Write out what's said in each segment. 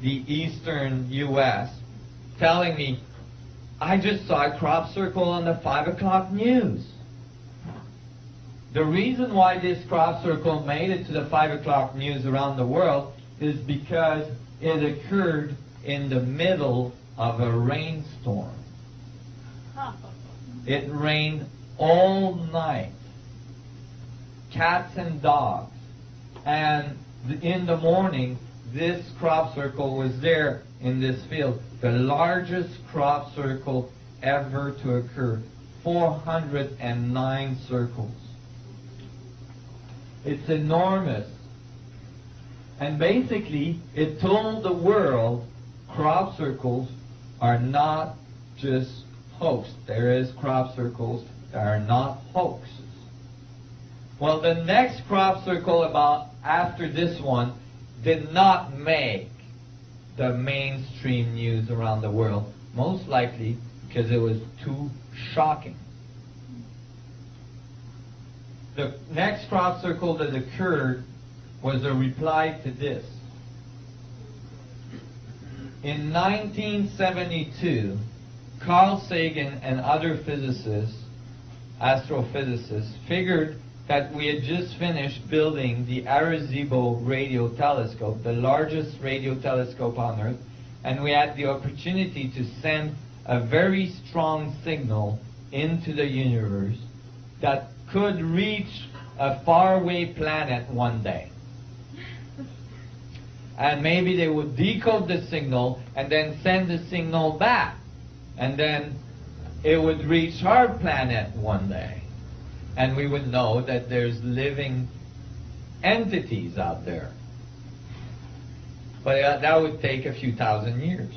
the eastern U.S. telling me, I just saw a crop circle on the 5 o'clock news. The reason why this crop circle made it to the 5 o'clock news around the world is because it occurred in the middle of a rainstorm. It rained all night. Cats and dogs. And in the morning, this crop circle was there in this field. The largest crop circle ever to occur. 409 circles. It's enormous. And basically, it told the world crop circles are not just hoax. There is crop circles that are not hoaxes. Well, the next crop circle about after this one did not make the mainstream news around the world, most likely because it was too shocking. The next crop circle that occurred was a reply to this. In 1972, Carl Sagan and other physicists, astrophysicists, figured that we had just finished building the Arecibo radio telescope, the largest radio telescope on Earth, and we had the opportunity to send a very strong signal into the universe that could reach a faraway planet one day. And maybe they would decode the signal and then send the signal back. And then it would reach our planet one day. And we would know that there's living entities out there. But that would take a few thousand years.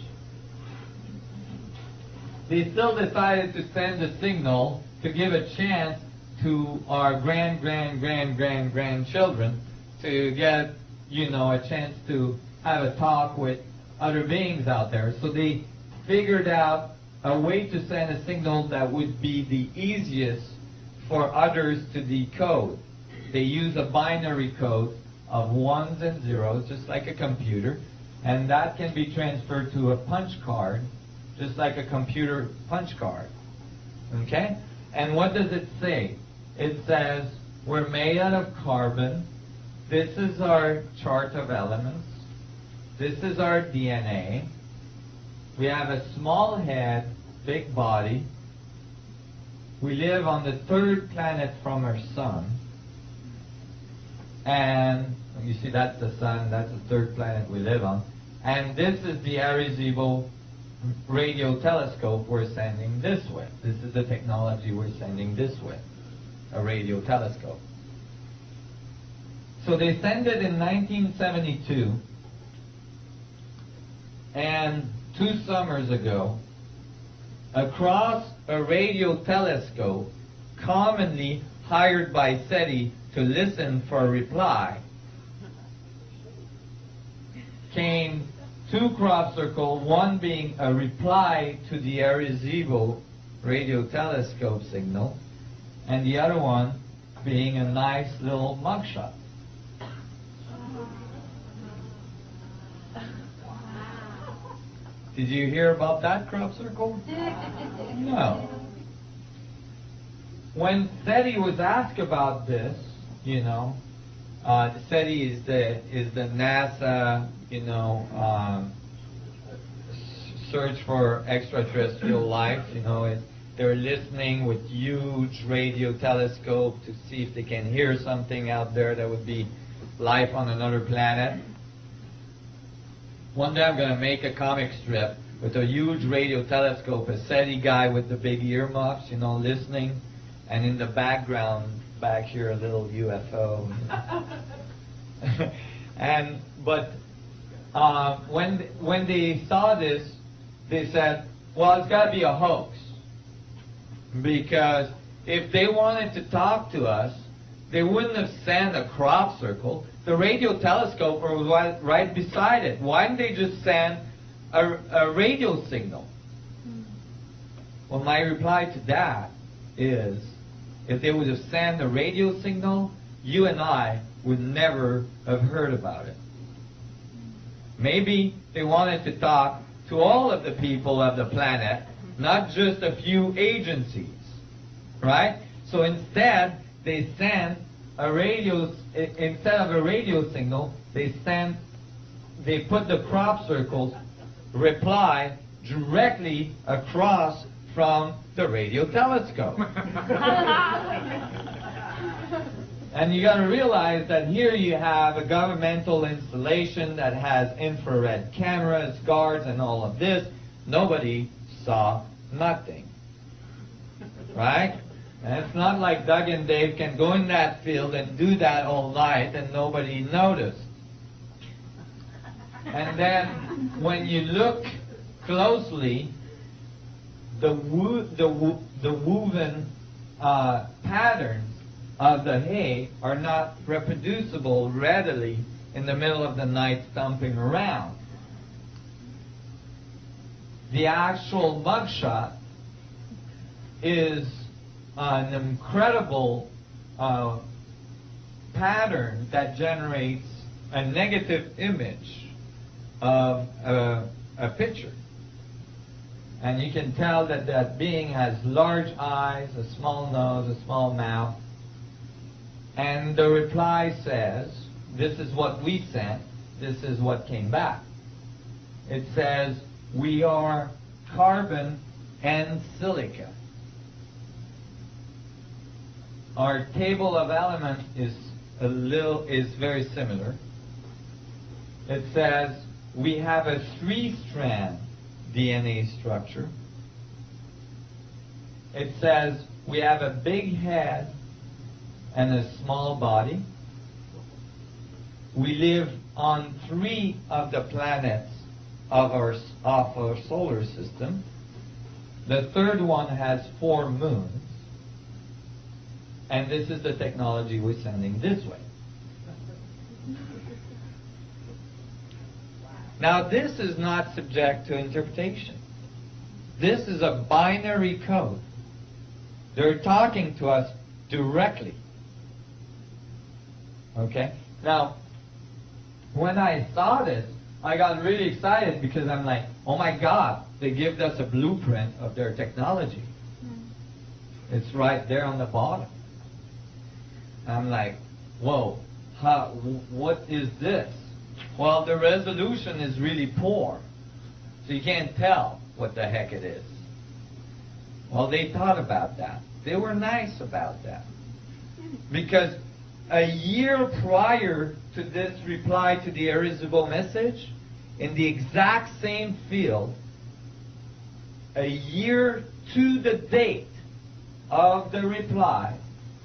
They still decided to send a signal to give a chance to our grandchildren to get, a chance to have a talk with other beings out there. So they figured out a way to send a signal that would be the easiest for others to decode. They use a binary code of ones and zeros, just like a computer, and that can be transferred to a punch card, just like a computer punch card. Okay? And what does it say? It says, we're made out of carbon. This is our chart of elements. This is our DNA. We have a small head, big body. We live on the 3rd planet from our sun. And you see that's the sun, that's the 3rd planet we live on. And this is the Arecibo radio telescope we're sending this way. This is the technology we're sending this way, a radio telescope. So they sent it in 1972, and 2 summers ago, across a radio telescope commonly hired by SETI to listen for a reply, came 2 crop circles, one being a reply to the Arecibo radio telescope signal, and the other one being a nice little mugshot. Did you hear about that crop circle? No. When SETI was asked about this, SETI is the NASA, search for extraterrestrial life. They're listening with huge radio telescope to see if they can hear something out there that would be life on another planet. One day I'm going to make a comic strip with a huge radio telescope, a SETI guy with the big earmuffs, listening, and in the background, back here, a little UFO. When they saw this, they said, well, it's got to be a hoax. Because if they wanted to talk to us, they wouldn't have sent a crop circle. The radio telescope was right beside it. Why didn't they just send a radio signal? Well, my reply to that is, if they would have sent a radio signal, you and I would never have heard about it. Maybe they wanted to talk to all of the people of the planet, not just a few agencies, right? So instead, they sent a radio, instead of a radio signal, they put the crop circles reply directly across from the radio telescope. And you got to realize that here you have a governmental installation that has infrared cameras, guards, and all of this. Nobody saw nothing. Right? And it's not like Doug and Dave can go in that field and do that all night and nobody noticed. And then when you look closely, the woven patterns of the hay are not reproducible readily in the middle of the night stomping around. The actual mugshot is an incredible pattern that generates a negative image of a picture. And you can tell that that being has large eyes, a small nose, a small mouth. And the reply says, this is what we sent, this is what came back. It says, we are carbon and silica. Our table of elements is very similar. It says we have a 3-strand DNA structure. It says we have a big head and a small body. We live on 3 of the planets of our solar system. The third one has 4 moons. And this is the technology we're sending this way. Now, this is not subject to interpretation. This is a binary code. They're talking to us directly. Okay? Now, when I saw this, I got really excited because I'm like, oh my God, they give us a blueprint of their technology. It's right there on the bottom. I'm like, whoa, what is this? Well, the resolution is really poor, so you can't tell what the heck it is. Well, they thought about that. They were nice about that. Because a year prior to this reply to the irresistible message, in the exact same field, a year to the date of the reply,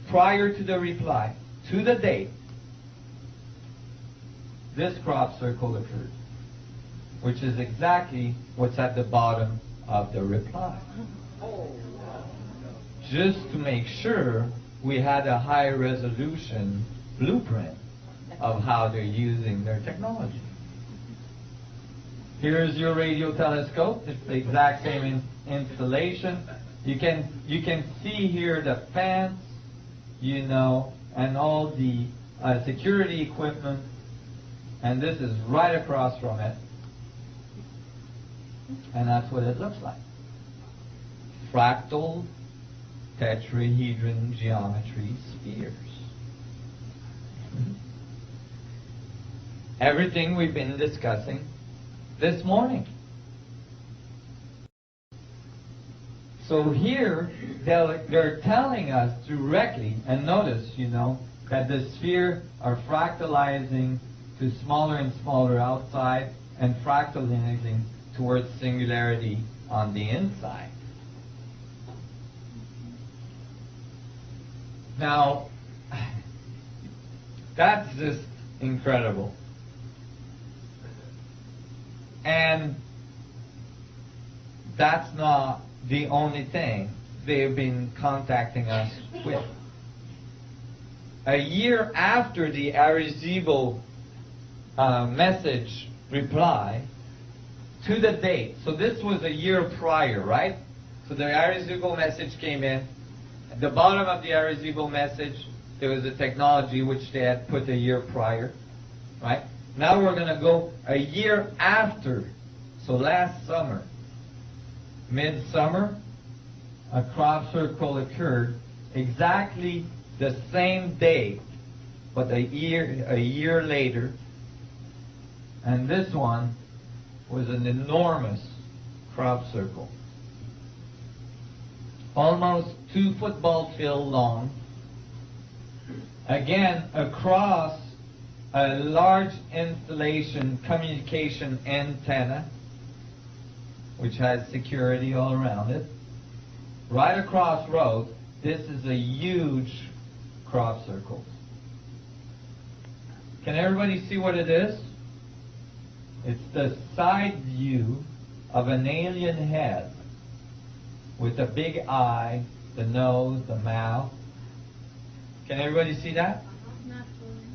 prior to the reply, to the date, this crop circle occurred, which is exactly what's at the bottom of the reply. Just to make sure we had a high resolution blueprint of how they're using their technology. Here's your radio telescope. It's the exact same installation. You can see here the fence, you know, and all the security equipment. And this is right across from it. And that's what it looks like. Fractal tetrahedron geometry spheres. Everything we've been discussing this morning. So here, they're telling us directly, and notice, you know, that the sphere are fractalizing to smaller and smaller outside and fractalizing towards singularity on the inside. Now, that's just incredible. And that's not the only thing they've been contacting us with. A year after the irresistible message reply, to the date, so this was a year prior, right? So the irresistible message came in. At the bottom of the irresistible message, there was a technology which they had put a year prior, right? Now we're going to go a year after. So last summer, midsummer, a crop circle occurred exactly the same day, but a year later. And this one was an enormous crop circle, almost 2 football field long, again across a large installation communication antenna, which has security all around it. Right across road, this is a huge crop circle. Can everybody see what it is? It's the side view of an alien head with a big eye, the nose, the mouth. Can everybody see that? Not fully.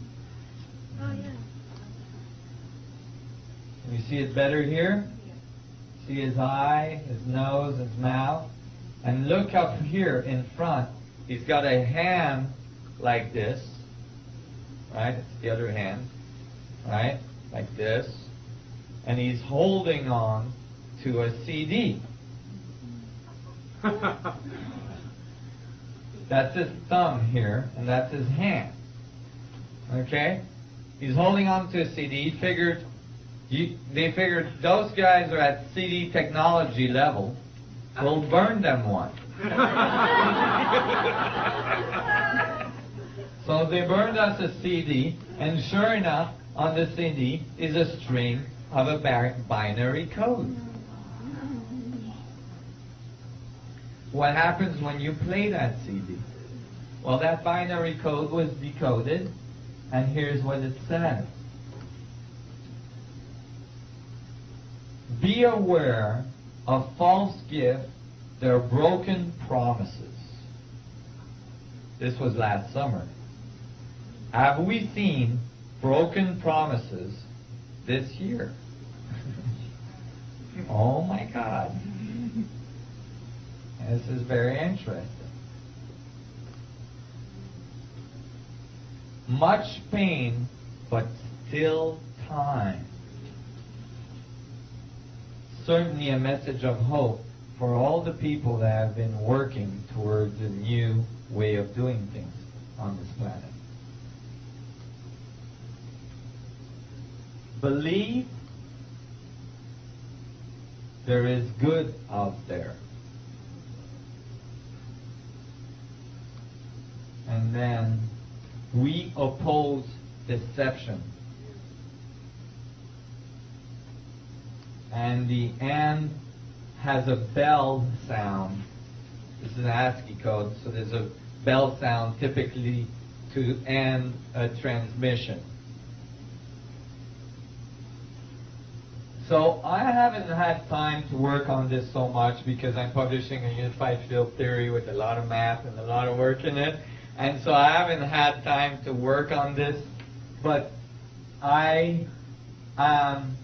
Oh, yeah. Can you see it better here? See his eye, his nose, his mouth. And look up here in front. He's got a hand like this. Right? It's the other hand. Right? Like this. And he's holding on to a CD. That's his thumb here, and that's his hand. Okay? He's holding on to a CD. They figured those guys are at CD technology level. We'll burn them one. So they burned us a CD, and sure enough, on the CD is a string of a binary code. What happens when you play that CD? Well, that binary code was decoded, and here's what it says. Be aware of false gifts, their broken promises. This was last summer. Have we seen broken promises this year? Oh my God. This is very interesting. Much pain, but still time. Certainly a message of hope for all the people that have been working towards a new way of doing things on this planet. Believe there is good out there. And then we oppose deception. And the and has a bell sound. This is an ASCII code, so there's a bell sound typically to end a transmission. So I haven't had time to work on this so much because I'm publishing a unified field theory with a lot of math and a lot of work in it. And so I haven't had time to work on this, but I am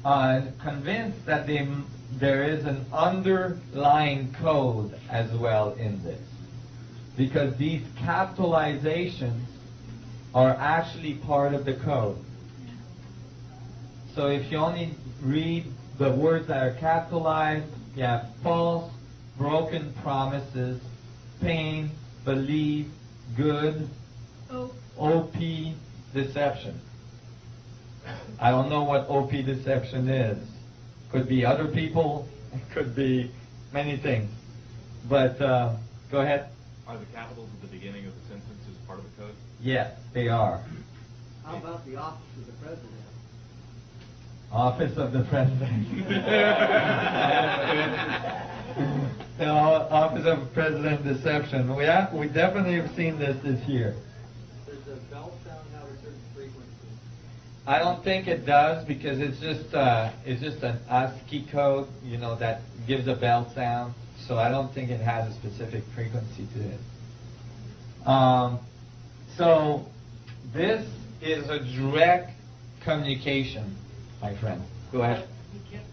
convinced that there is an underlying code as well in this, because these capitalizations are actually part of the code. So if you only read the words that are capitalized, you have false, broken promises, pain, believe, good, OP, deception. I don't know what OP deception is. Could be other people, it could be many things. But go ahead. Are the capitals at the beginning of the sentences part of the code? Yes, they are. How about the office of the president? Office of the President. The Office of President deception. We definitely have seen this year. Does the bell sound have a certain frequency? I don't think it does, because it's just an ASCII code, that gives a bell sound. So I don't think it has a specific frequency to it. So this is a direct communication, my friend. Go ahead. He kept